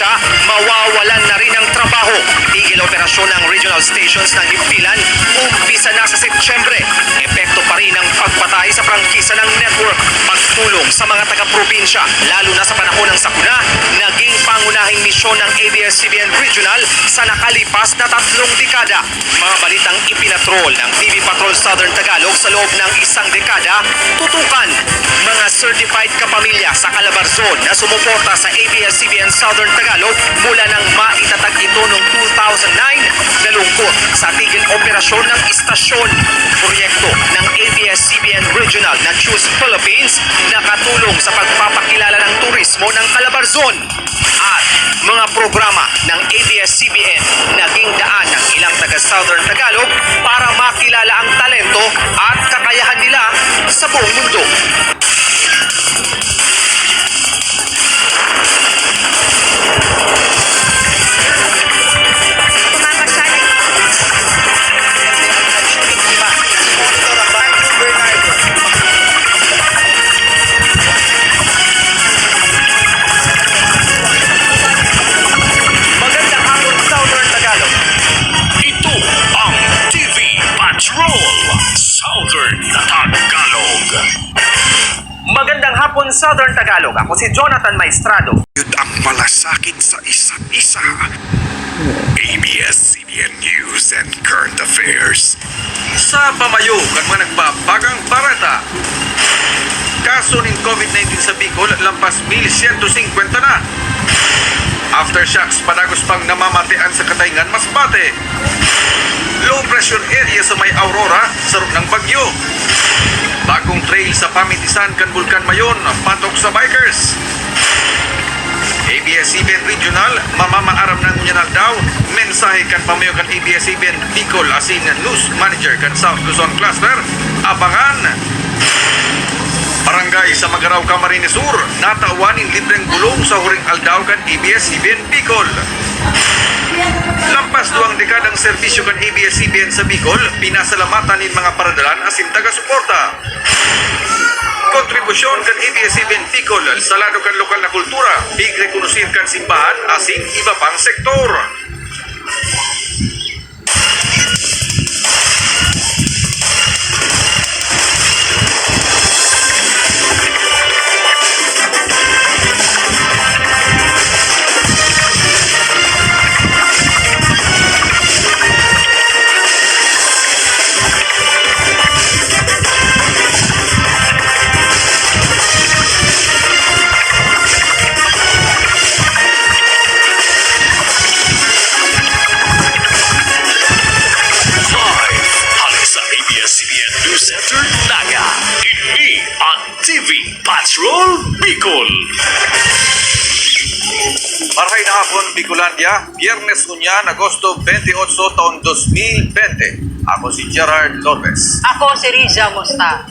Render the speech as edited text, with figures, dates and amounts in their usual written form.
probinsya, mawawalan na rin ng trabaho. Tigil operasyon ng regional stations ng Himpilan, umpisa na sa Setyembre. Epekto pa rin ang pagpatay sa prangkisa ng network. Pagtulong sa mga taga-probinsya, lalo na sa panahon ng sakuna, naging pangunahing misyon ng ABS-CBN Regional sa nakalipas na 3 dekada. Mga balitang ipinatrol ng TV Patrol Southern Tagalog sa loob ng 1 dekada, tutukan mga certified kapamilya sa Calabarzon na sumuporta sa ABS-CBN Southern Tagalog mula nang maitatag ito noong 2009, nalungkot sa tigil operasyon ng istasyon. Proyekto ng ABS-CBN Regional na Choose Philippines nakatulong sa pagpapakilala ng turismo ng Calabarzon. At mga programa ng ABS-CBN naging daan ng ilang taga-Southern Tagalog para makilala ang talento at kakayahan nila sa buong mundo. Magandang hapon, Southern Tagalog. Ako si Jonathan Maestrado. Yun ang malasakit sa isa't isa. ABS-CBN News and Current Affairs. Sa pamayo, kan mga nagbabagang parata. Kaso ng COVID-19 sa Bicol, lampas 1,150 na. Aftershocks, padagos pang namamatian sa Katayngan, Masbate. Low pressure area sa may Aurora, sarap ng bagyo. Bagong trail sa Pamitisan kan Bulkan Mayon, patok sa bikers. ABS-CBN Regional, mamamaaram ng Unyanal daw, mensahe kan pamayo kan ABS-CBN Bicol asin News Manager kan South Luzon Cluster, abangan. Barangay sa Magaraw, Camarines Sur, natauwanin libreng gulong sa huring aldaw kan ABS-CBN Bicol. Lampas 2 dekadang serbisyo kan ABS-CBN sa Bicol, pinasalamatan ng mga paradalan asin taga-suporta. Kontribusyon kan ABS-CBN Bicol sa lado kan lokal na kultura, big rekonusir kan simbahan asin iba pang sektor. Patrol Bicol. Marhay na hapon, Bicolandia, Biyernes Ngunyan, Agosto 28 taon 2020. Ako si Gerard Lopez. Ako si Riza Musta.